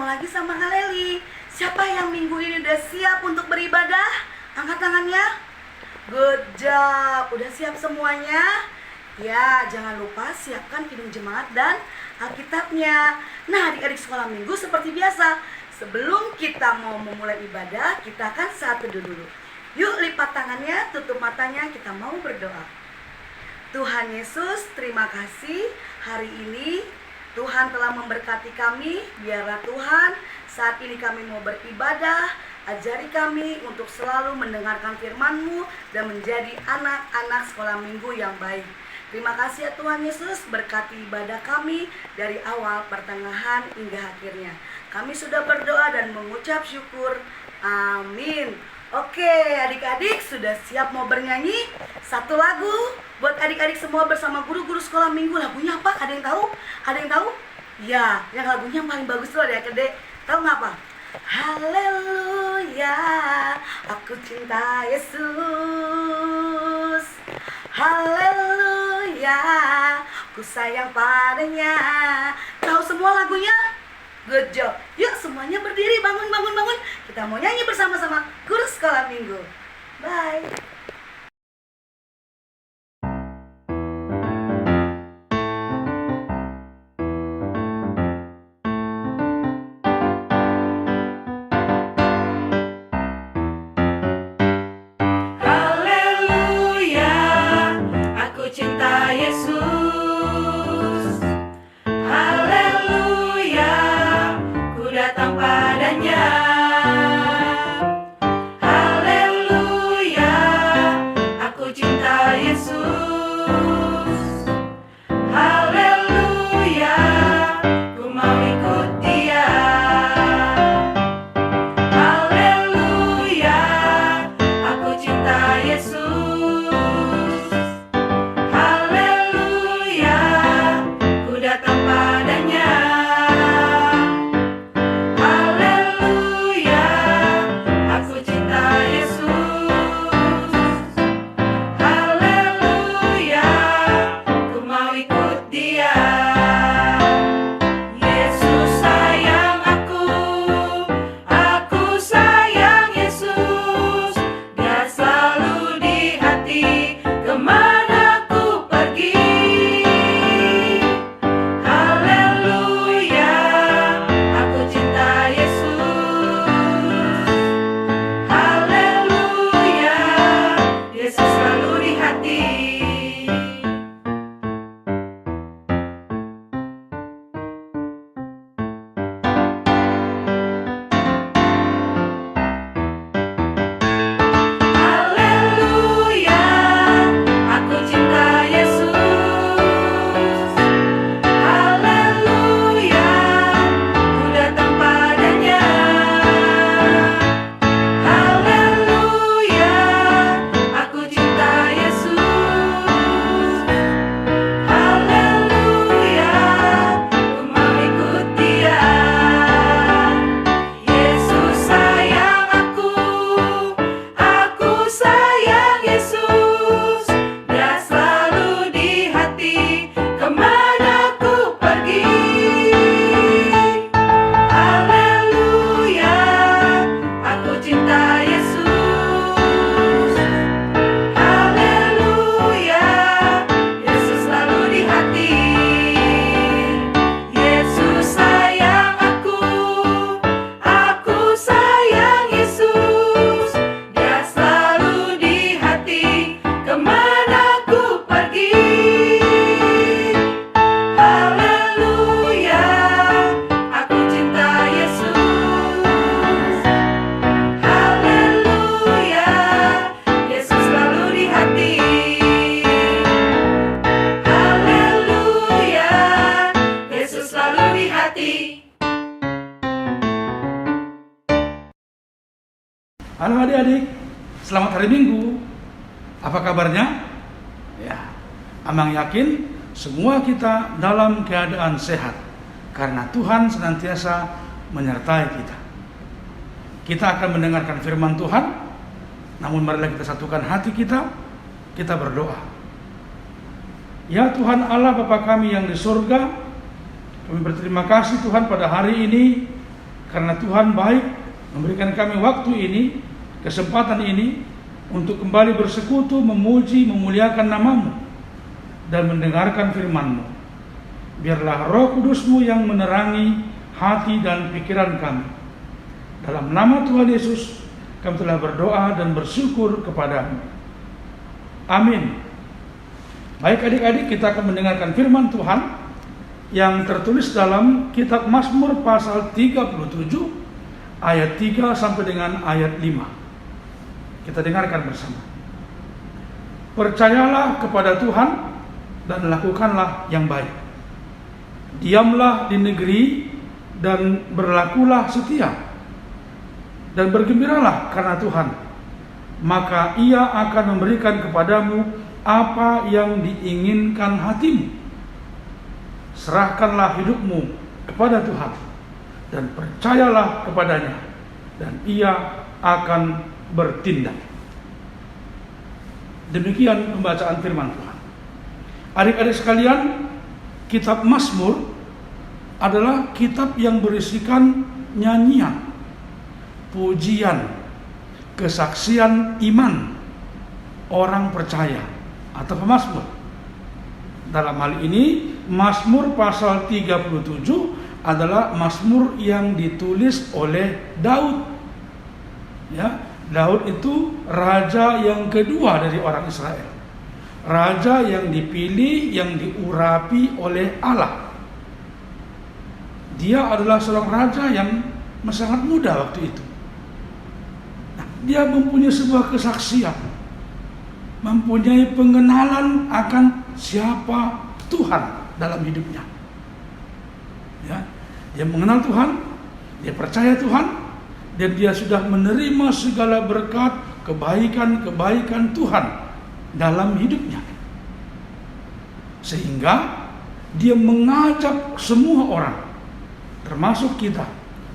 ketemu lagi sama Kak Leli. Siapa yang minggu ini udah siap untuk beribadah? Angkat tangannya. Good job. Udah siap semuanya? Ya, jangan lupa siapkan kidung jemaat dan Alkitabnya. Nah, adik-adik sekolah minggu seperti biasa, sebelum kita mau memulai ibadah, kita akan saat teduh dulu. Yuk lipat tangannya, tutup matanya, kita mau berdoa. Tuhan Yesus, terima kasih hari ini Tuhan telah memberkati kami. Biarlah Tuhan, saat ini kami mau beribadah, ajari kami untuk selalu mendengarkan firman-Mu dan menjadi anak-anak sekolah minggu yang baik. Terima kasih ya Tuhan Yesus, berkati ibadah kami dari awal, pertengahan, hingga akhirnya. Kami sudah berdoa dan mengucap syukur. Amin. Oke, adik-adik sudah siap mau bernyanyi? Satu lagu buat adik-adik semua bersama guru-guru sekolah minggu. Lagunya apa? Ada yang tahu? Ada yang tahu? Ya, yang lagunya yang paling bagus tuh ada adik. Tahu nggak apa? Haleluya, aku cinta Yesus. Haleluya, aku sayang padanya. Tahu semua lagunya? Good job. Yuk semuanya berdiri, bangun. Kita mau nyanyi bersama-sama guru sekolah minggu. Bye. Haleluya, aku cinta Yesus. Haleluya, ku datang padanya. Haleluya, aku cinta Yesus. Haleluya, ku mau ikut Dia. Haleluya, aku cinta Yesus. Haleluya, ku datang padanya. Haleluya, aku cinta Yesus. Haleluya, ku mau ikut Dia. Yesus sayang aku sayang Yesus. Dia selalu di hati, kemana ku pergi. Haleluya, aku cinta Yesus. Haleluya, Yesus selalu di hati. Haleluya, aku cinta Yesus. Haleluya, ku datang padanya. Haleluya, aku cinta Yesus. Haleluya, ku mau ikut Dia. Yesus sayang aku sayang Yesus. Dia selalu di hati, kemana ku pergi. Haleluya, aku cinta Yesus. Haleluya, Yesus selalu di hati. Yesus sayang aku sayang Yesus. Dia selalu di hati, kemana ku pergi. Haleluya, aku cinta Yesus. Haleluya, Yesus selalu di hati. Haleluya, Yesus selalu di hati. Halo adik-adik, selamat hari Minggu. Apa kabarnya? Ya, Amang yakin semua kita dalam keadaan sehat karena Tuhan senantiasa menyertai kita. Kita akan mendengarkan firman Tuhan, namun marilah kita satukan hati kita berdoa. Ya Tuhan Allah Bapa kami yang di surga, kami berterima kasih Tuhan pada hari ini karena Tuhan baik memberikan kami waktu ini, kesempatan ini untuk kembali bersekutu, memuji, memuliakan nama-Mu dan mendengarkan firman-Mu. Biarlah Roh Kudus-Mu yang menerangi hati dan pikiran kami. Dalam nama Tuhan Yesus kami telah berdoa dan bersyukur kepada-Mu. Amin. Baik adik-adik, kita akan mendengarkan firman Tuhan yang tertulis dalam kitab Mazmur pasal 37 ayat 3 sampai dengan ayat 5. Kita dengarkan bersama. Percayalah kepada Tuhan dan lakukanlah yang baik. Diamlah di negeri dan berlakulah setia. Dan bergembiralah karena Tuhan. Maka Ia akan memberikan kepadamu apa yang diinginkan hatimu. Serahkanlah hidupmu kepada Tuhan dan percayalah kepadanya, dan Ia akan bertindak. Demikian pembacaan firman Tuhan. Adik-adik sekalian, kitab Mazmur adalah kitab yang berisikan nyanyian, pujian, kesaksian iman orang percaya atau pemazmur. Dalam hal ini, Mazmur pasal 37 adalah mazmur yang ditulis oleh Daud. Ya, Daud itu raja yang kedua dari orang Israel. Raja yang dipilih, yang diurapi oleh Allah. Dia adalah seorang raja yang sangat muda waktu itu. Nah, dia mempunyai sebuah kesaksian, mempunyai pengenalan akan siapa Tuhan dalam hidupnya. Ya, dia mengenal Tuhan, dia percaya Tuhan, dan dia sudah menerima segala berkat, kebaikan-kebaikan Tuhan dalam hidupnya. Sehingga dia mengajak semua orang, termasuk kita,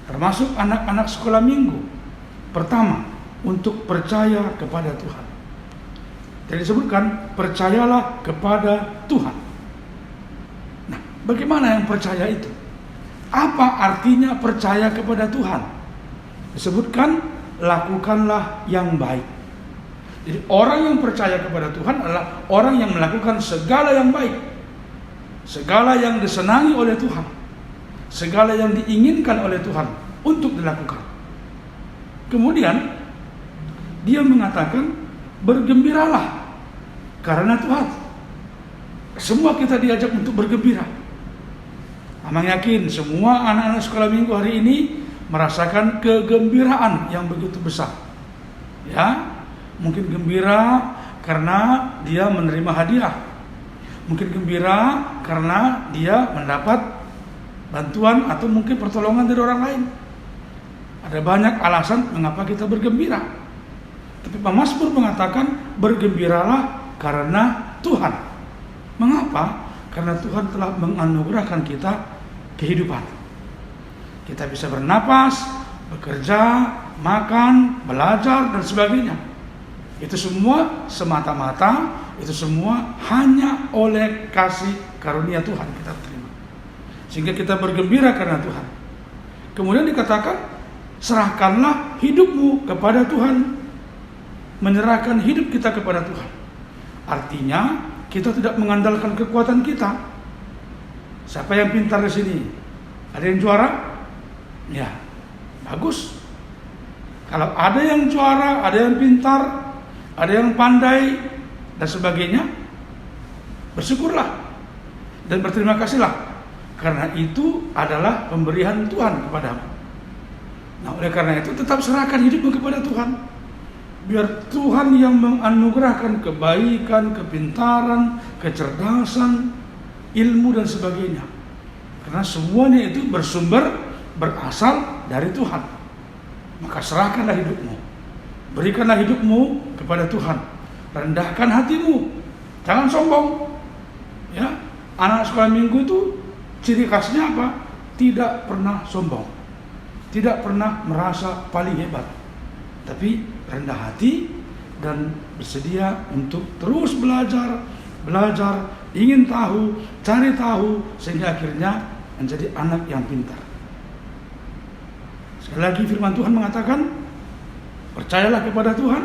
termasuk anak-anak sekolah minggu, pertama, untuk percaya kepada Tuhan. Jadi disebutkan, percayalah kepada Tuhan. Nah, bagaimana yang percaya itu? Apa artinya percaya kepada Tuhan? Disebutkan, lakukanlah yang baik. Jadi orang yang percaya kepada Tuhan adalah orang yang melakukan segala yang baik, segala yang disenangi oleh Tuhan, segala yang diinginkan oleh Tuhan untuk dilakukan. Kemudian dia mengatakan, bergembiralah karena Tuhan. Semua kita diajak untuk bergembira. Amang yakin semua anak-anak sekolah minggu hari ini merasakan kegembiraan yang begitu besar. Ya, mungkin gembira karena dia menerima hadiah. Mungkin gembira karena dia mendapat bantuan atau mungkin pertolongan dari orang lain. Ada banyak alasan mengapa kita bergembira. Tapi pemazmur mengatakan, bergembiralah karena Tuhan. Mengapa? Karena Tuhan telah menganugerahkan kita kehidupan. Kita bisa bernapas, bekerja, makan, belajar, dan sebagainya. Itu semua semata-mata, itu semua hanya oleh kasih karunia Tuhan kita terima. Sehingga kita bergembira karena Tuhan. Kemudian dikatakan, serahkanlah hidupmu kepada Tuhan. Menyerahkan hidup kita kepada Tuhan. Artinya, kita tidak mengandalkan kekuatan kita. Siapa yang pintar di sini? Ada yang juara? Ya, bagus. Kalau ada yang juara, ada yang pintar, ada yang pandai, dan sebagainya, bersyukurlah dan berterima kasihlah, karena itu adalah pemberian Tuhan kepadamu. Nah, oleh karena itu tetap serahkan hidupmu kepada Tuhan. Biar Tuhan yang menganugerahkan kebaikan, kepintaran, kecerdasan, ilmu dan sebagainya. Karena semuanya itu berasal dari Tuhan. Maka serahkanlah hidupmu. Berikanlah hidupmu kepada Tuhan. Rendahkan hatimu. Jangan sombong. Ya, anak sekolah minggu itu ciri khasnya apa? Tidak pernah sombong. Tidak pernah merasa paling hebat. Tapi rendah hati dan bersedia untuk terus belajar, ingin tahu, cari tahu, sehingga akhirnya menjadi anak yang pintar. Sekali lagi firman Tuhan mengatakan, percayalah kepada Tuhan,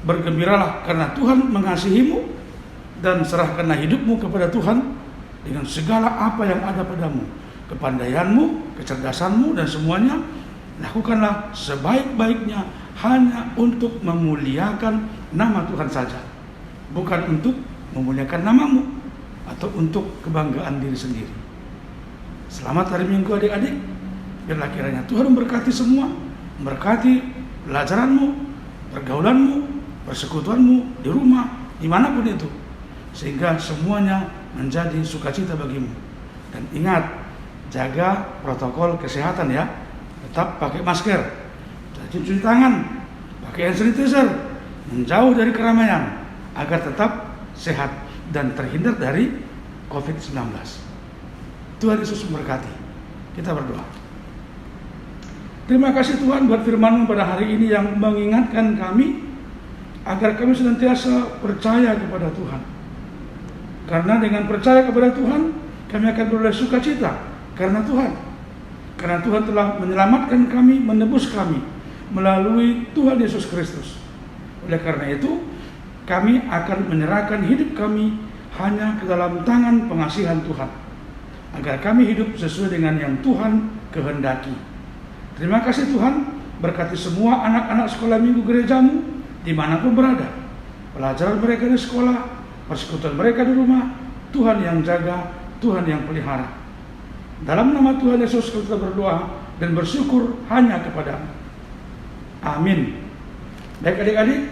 bergembiralah karena Tuhan mengasihimu, dan serahkanlah hidupmu kepada Tuhan dengan segala apa yang ada padamu, kepandaianmu, kecerdasanmu, dan semuanya. Lakukanlah sebaik-baiknya hanya untuk memuliakan nama Tuhan saja, bukan untuk memuliakan namamu atau untuk kebanggaan diri sendiri. Selamat hari Minggu adik-adik. Biarlah kiranya Tuhan memberkati semua, memberkati pelajaranmu, pergaulanmu, persekutuanmu di rumah, dimanapun itu, sehingga semuanya menjadi sukacita bagimu. Dan ingat, jaga protokol kesehatan ya. Tetap pakai masker, cuci tangan, pakai hand sanitizer, menjauh dari keramaian agar tetap sehat dan terhindar dari COVID-19. Tuhan Yesus memberkati. Kita berdoa. Terima kasih Tuhan buat firman-Mu pada hari ini yang mengingatkan kami agar kami senantiasa percaya kepada Tuhan. Karena dengan percaya kepada Tuhan, kami akan beroleh sukacita karena Tuhan. Karena Tuhan telah menyelamatkan kami, menebus kami melalui Tuhan Yesus Kristus. Oleh karena itu, kami akan menyerahkan hidup kami hanya ke dalam tangan pengasihan Tuhan, agar kami hidup sesuai dengan yang Tuhan kehendaki. Terima kasih Tuhan, berkati semua anak-anak sekolah minggu gerejamu dimanapun berada. Pelajaran mereka di sekolah, persekutuan mereka di rumah, Tuhan yang jaga, Tuhan yang pelihara. Dalam nama Tuhan Yesus kita berdoa dan bersyukur hanya kepada-Mu. Amin. Baik adik-adik,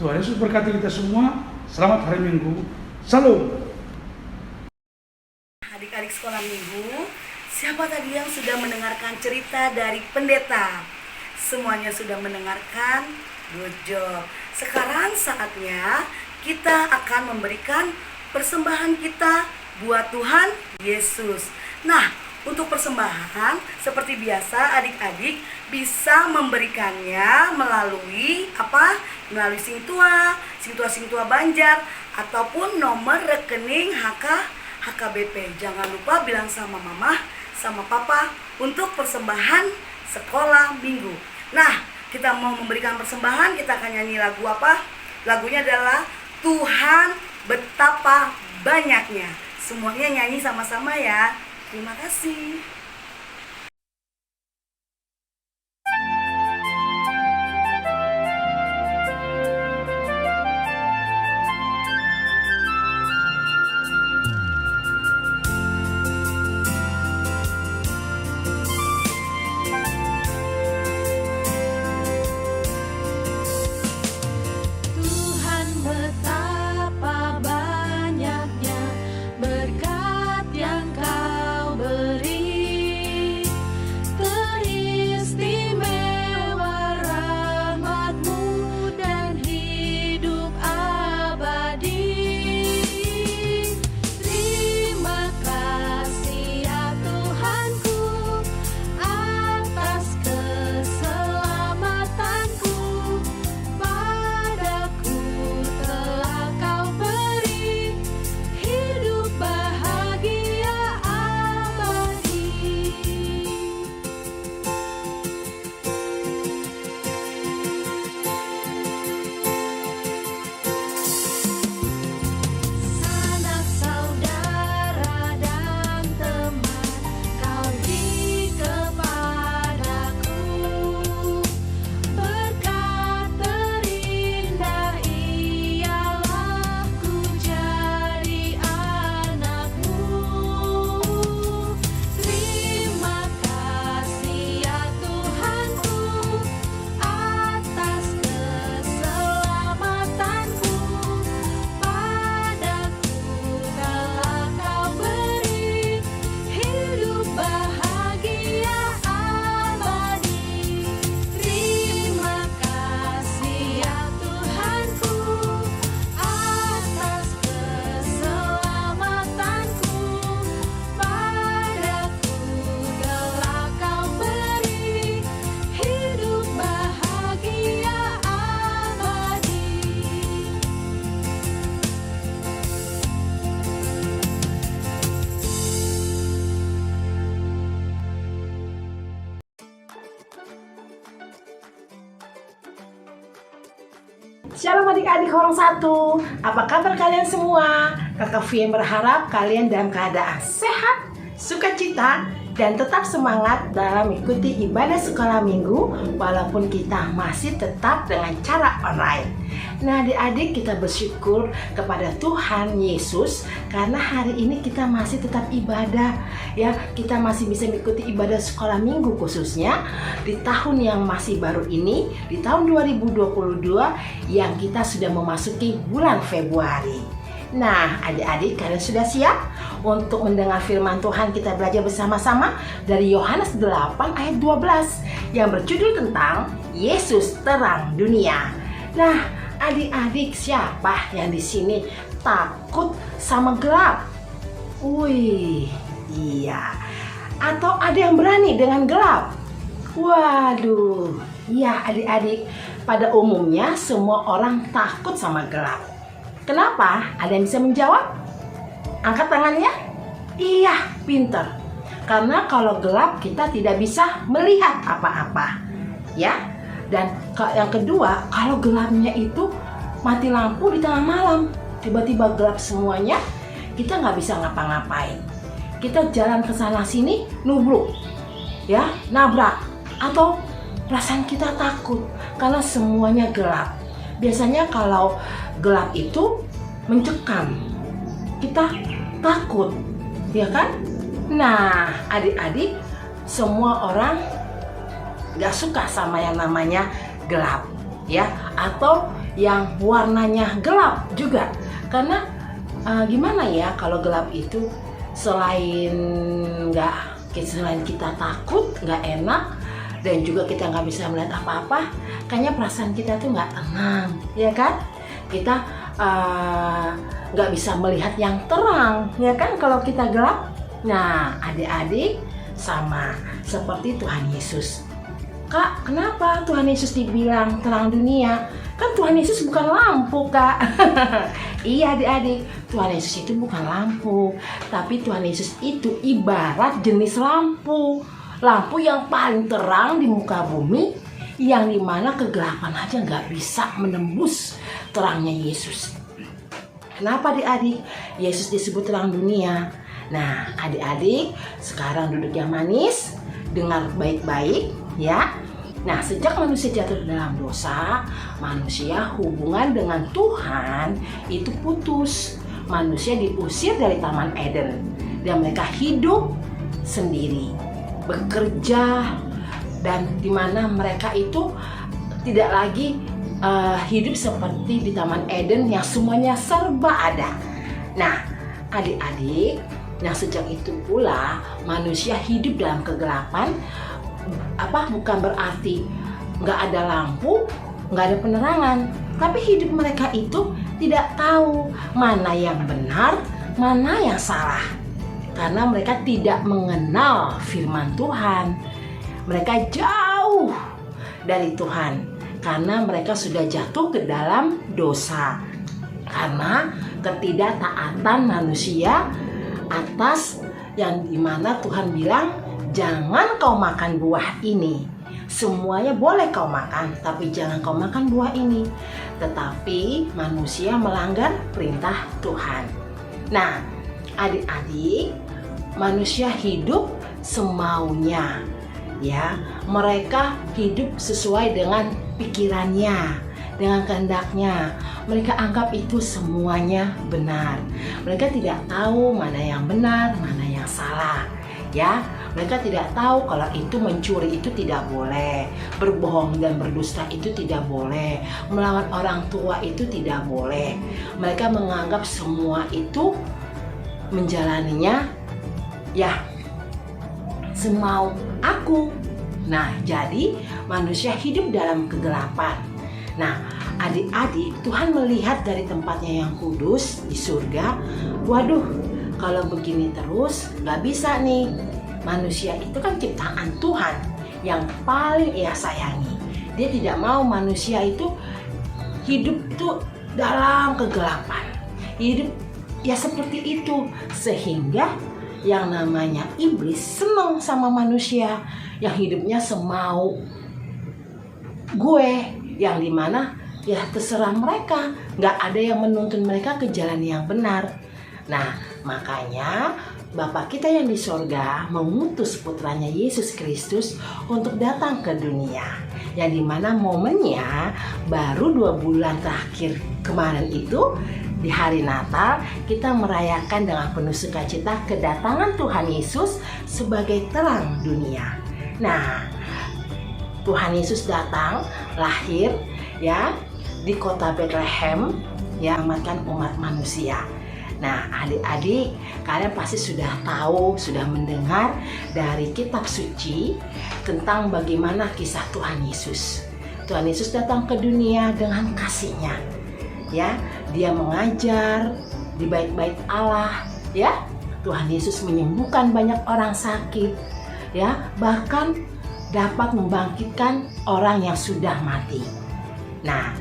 Tuhan Yesus berkati kita semua. Selamat hari Minggu. Salam. Adik-adik sekolah minggu, siapa tadi yang sudah mendengarkan cerita dari pendeta? Semuanya sudah mendengarkan? Good job. Sekarang saatnya kita akan memberikan persembahan kita buat Tuhan Yesus. Nah, untuk persembahan seperti biasa adik-adik bisa memberikannya melalui apa? Melalui Singtua Banjar ataupun nomor rekening HKBP. Jangan lupa bilang sama mama, sama papa untuk persembahan sekolah minggu. Nah, kita mau memberikan persembahan, kita akan nyanyi lagu apa? Lagunya adalah Tuhan Betapa Banyaknya. Semuanya nyanyi sama-sama ya. Terima kasih. Tuhan betapa banyaknya berkat yang Kau beri. Shalom adik-adik Horong Satu. Apa kabar kalian semua? Kakak Vien berharap kalian dalam keadaan sehat, sukacita, dan tetap semangat dalam mengikuti ibadah sekolah minggu walaupun kita masih tetap dengan cara online. Nah adik-adik, kita bersyukur kepada Tuhan Yesus karena hari ini kita masih tetap ibadah ya. Kita masih bisa mengikuti ibadah sekolah minggu khususnya di tahun yang masih baru ini, di tahun 2022 yang kita sudah memasuki bulan Februari. Nah, adik-adik, kalian sudah siap untuk mendengar firman Tuhan? Kita belajar bersama-sama dari Yohanes 8 ayat 12 yang berjudul tentang Yesus terang dunia. Nah, adik-adik, siapa yang di sini takut sama gelap? Wih, iya. Atau ada yang berani dengan gelap? Waduh, iya adik-adik. Pada umumnya semua orang takut sama gelap. Kenapa? Ada yang bisa menjawab? Angkat tangannya. Iya, pinter. Karena kalau gelap kita tidak bisa melihat apa-apa. Ya. Dan yang kedua, kalau gelapnya itu mati lampu di tengah malam, tiba-tiba gelap semuanya, kita nggak bisa ngapa-ngapain. Kita jalan ke sana sini nubruk, ya, nabrak, atau perasaan kita takut karena semuanya gelap. Biasanya kalau gelap itu mencekam, kita takut, ya kan? Nah, adik-adik, semua orang gak suka sama yang namanya gelap, ya, atau yang warnanya gelap juga. Karena gimana ya, kalau gelap itu selain kita takut, gak enak, dan juga kita nggak bisa melihat apa-apa, kayaknya perasaan kita tuh nggak tenang, ya kan? Kita nggak bisa melihat yang terang, ya kan? Kalau kita gelap. Nah, adik-adik sama seperti Tuhan Yesus. Kak, kenapa Tuhan Yesus dibilang terang dunia? Kan Tuhan Yesus bukan lampu, Kak. Iya adik-adik, Tuhan Yesus itu bukan lampu, tapi Tuhan Yesus itu ibarat jenis lampu. Lampu yang paling terang di muka bumi, yang dimana kegelapan aja nggak bisa menembus terangnya Yesus. Kenapa adik-adik Yesus disebut terang dunia? Nah adik-adik, sekarang duduk yang manis, dengar baik-baik ya. Nah, sejak manusia jatuh dalam dosa, manusia hubungan dengan Tuhan itu putus. Manusia diusir dari Taman Eden dan mereka hidup sendiri, bekerja, dan dimana mereka itu tidak lagi hidup seperti di Taman Eden yang semuanya serba ada. Nah, adik-adik, nah sejak itu pula manusia hidup dalam kegelapan. Bukan berarti nggak ada lampu, nggak ada penerangan, tapi hidup mereka itu tidak tahu mana yang benar, mana yang salah, karena mereka tidak mengenal firman Tuhan. Mereka jauh dari Tuhan karena mereka sudah jatuh ke dalam dosa, karena ketidaktaatan manusia atas yang dimana Tuhan bilang, jangan kau makan buah ini. Semuanya boleh kau makan, tapi jangan kau makan buah ini. Tetapi manusia melanggar perintah Tuhan. Nah, adik-adik, manusia hidup semaunya, ya. Mereka hidup sesuai dengan pikirannya, dengan kehendaknya. Mereka anggap itu semuanya benar. Mereka tidak tahu mana yang benar, mana yang salah, ya. Mereka tidak tahu kalau itu mencuri itu tidak boleh, berbohong dan berdusta itu tidak boleh, melawan orang tua itu tidak boleh. Mereka menganggap semua itu menjalaninya ya semau aku. Nah, jadi manusia hidup dalam kegelapan. Nah, adik-adik, Tuhan melihat dari tempatnya yang kudus di surga. Waduh, kalau begini terus nggak bisa nih. Manusia itu kan ciptaan Tuhan yang paling ia sayangi. Dia tidak mau manusia itu hidup itu dalam kegelapan, hidup ya seperti itu, sehingga yang namanya iblis senang sama manusia yang hidupnya semau gue, yang dimana ya terserah mereka. Nggak ada yang menuntun mereka ke jalan yang benar. Nah, makanya Bapa kita yang di sorga mengutus putranya Yesus Kristus untuk datang ke dunia. Yang dimana momennya baru 2 bulan terakhir kemarin itu, di hari Natal kita merayakan dengan penuh sukacita kedatangan Tuhan Yesus sebagai terang dunia. Nah, Tuhan Yesus datang, lahir ya di kota Bethlehem, ya menyelamatkan umat manusia. Nah, adik-adik, kalian pasti sudah tahu, sudah mendengar dari kitab suci tentang bagaimana kisah Tuhan Yesus. Tuhan Yesus datang ke dunia dengan kasih-Nya. Ya, Dia mengajar di bait-bait Allah, ya. Tuhan Yesus menyembuhkan banyak orang sakit, ya, bahkan dapat membangkitkan orang yang sudah mati. Nah,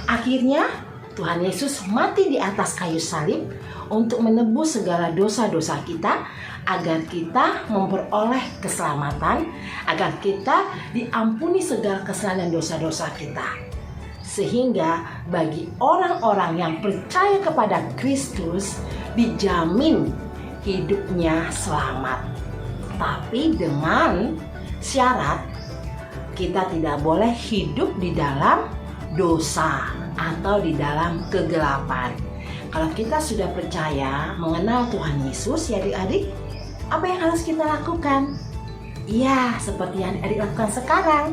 akhirnya Tuhan Yesus mati di atas kayu salib untuk menebus segala dosa-dosa kita, agar kita memperoleh keselamatan, agar kita diampuni segala kesalahan dan dosa-dosa kita. Sehingga bagi orang-orang yang percaya kepada Kristus dijamin hidupnya selamat. Tapi dengan syarat kita tidak boleh hidup di dalam dosa atau di dalam kegelapan. Kalau kita sudah percaya mengenal Tuhan Yesus, ya adik-adik, apa yang harus kita lakukan? Iya, seperti yang adik lakukan sekarang,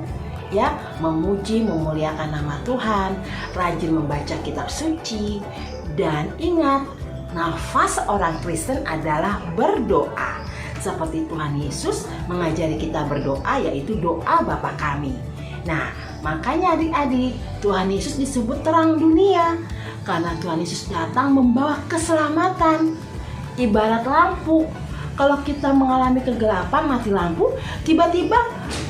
ya, memuji, memuliakan nama Tuhan, rajin membaca kitab suci, dan ingat, nafas seorang Kristen adalah berdoa. Seperti Tuhan Yesus mengajari kita berdoa, yaitu doa Bapa kami. Nah, makanya adik-adik, Tuhan Yesus disebut terang dunia karena Tuhan Yesus datang membawa keselamatan. Ibarat lampu, kalau kita mengalami kegelapan, mati lampu, tiba-tiba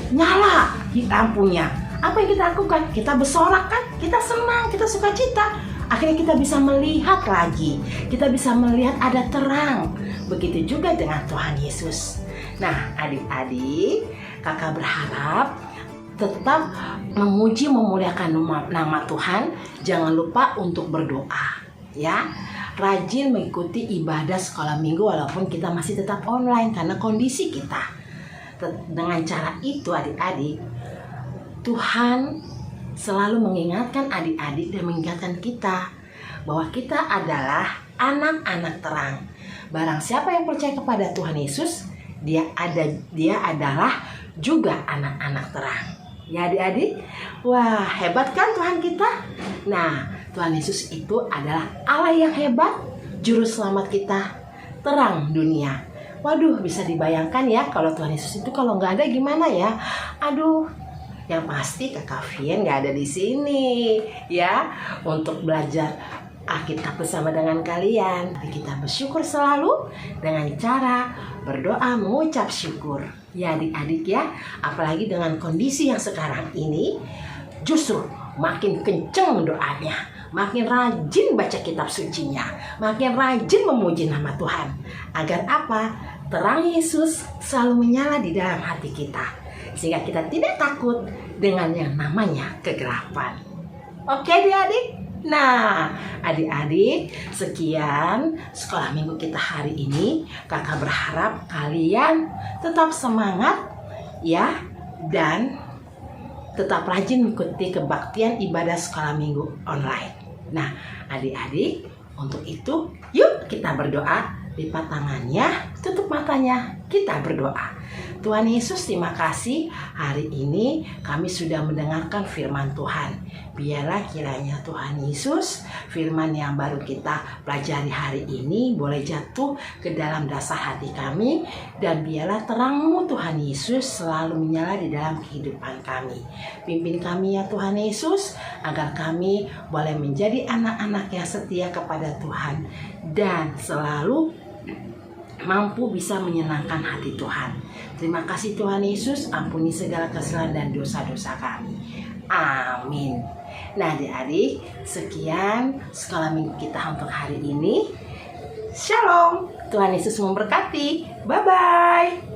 nyala lampunya. Apa yang kita lakukan? Kita bersorak kan? Kita senang, kita sukacita. Akhirnya kita bisa melihat lagi. Kita bisa melihat ada terang. Begitu juga dengan Tuhan Yesus. Nah, adik-adik, kakak berharap tetap memuji, memuliakan nama Tuhan. Jangan lupa untuk berdoa, ya. Rajin mengikuti ibadah sekolah minggu walaupun kita masih tetap online karena kondisi kita. Dengan cara itu adik-adik, Tuhan selalu mengingatkan adik-adik dan mengingatkan kita bahwa kita adalah anak-anak terang. Barang siapa yang percaya kepada Tuhan Yesus, dia adalah juga anak-anak terang. Ya adik-adik, wah hebat kan Tuhan kita? Nah, Tuhan Yesus itu adalah Allah yang hebat, juru selamat kita, terang dunia. Waduh, bisa dibayangkan ya kalau Tuhan Yesus itu kalau nggak ada gimana ya? Aduh, yang pasti Kakak Fien nggak ada di sini ya untuk belajar Alkitab bersama dengan kalian. Kita bersyukur selalu dengan cara berdoa mengucap syukur. Ya adik-adik ya, apalagi dengan kondisi yang sekarang ini, justru makin kenceng doanya, makin rajin baca kitab sucinya, makin rajin memuji nama Tuhan. Agar apa? Terang Yesus selalu menyala di dalam hati kita, sehingga kita tidak takut dengan yang namanya kegelapan. Oke adik-adik? Nah, adik-adik, sekian sekolah minggu kita hari ini. Kakak berharap kalian tetap semangat ya, dan tetap rajin mengikuti kebaktian ibadah sekolah minggu online. Nah, adik-adik, untuk itu yuk kita berdoa. Lipat tangannya, tutup matanya, kita berdoa. Tuhan Yesus, terima kasih hari ini kami sudah mendengarkan firman Tuhan. Biarlah kiranya Tuhan Yesus, firman yang baru kita pelajari hari ini boleh jatuh ke dalam dasar hati kami. Dan biarlah terang-Mu Tuhan Yesus selalu menyala di dalam kehidupan kami. Pimpin kami ya Tuhan Yesus, agar kami boleh menjadi anak-anak yang setia kepada Tuhan. Dan selalu mampu bisa menyenangkan hati Tuhan. Terima kasih Tuhan Yesus, ampuni segala kesalahan dan dosa-dosa kami. Amin. Nah adik-adik, sekian sekolah minggu kita untuk hari ini. Shalom, Tuhan Yesus memberkati. Bye-bye.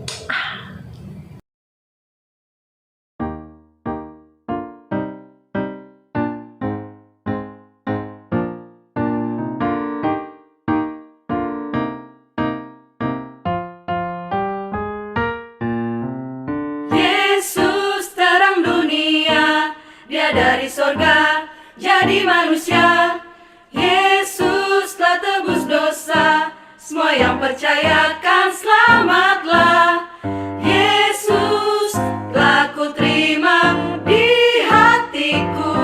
Dia dari sorga jadi manusia. Yesus telah tebus dosa, semua yang percayakan selamatlah. Yesus telah ku terima di hatiku,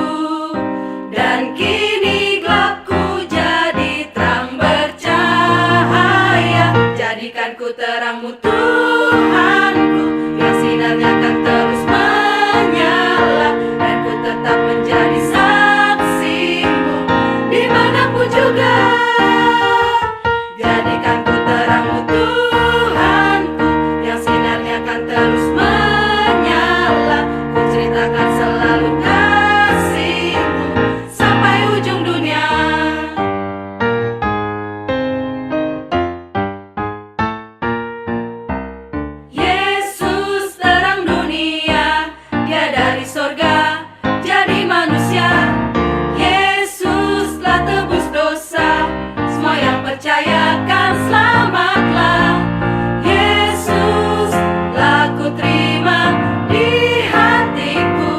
dan kini gelapku jadi terang bercahaya. Jadikan ku terangmu Tuhanku, yang sinarnya akan terus menyala, dan ku tetap menjadi saksimu dimanapun juga. Jadikan ku terangmu Tuhanku, yang sinarnya akan terus menyala. Ku ceritakan selalu kasih-Mu sampai ujung dunia. Yesus terang dunia, Dia dari sorga jadi manusia. Yesus telah tebus dosa, semua yang percayakan selamatlah. Yesus telah ku terima di hatiku,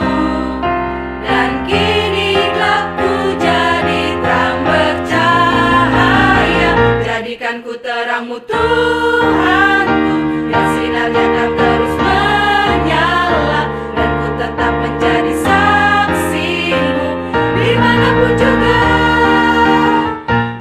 dan kini gelapku jadi terang bercahaya. Jadikan ku terangmu Tuhanku, yang sinarnya akan terus menyala, dan ku tetap menjadi saksimu dimanapun juga.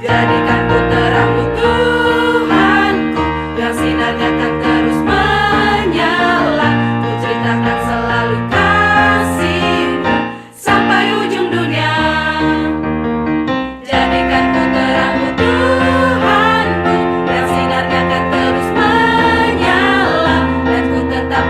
Jadikan ku terangmu Tuhanku, yang sinarnya akan terus menyala. Ku ceritakan selalu kasih-Mu sampai ujung dunia. Jadikan ku terangmu Tuhanku, yang sinarnya akan terus menyala, dan ku tetap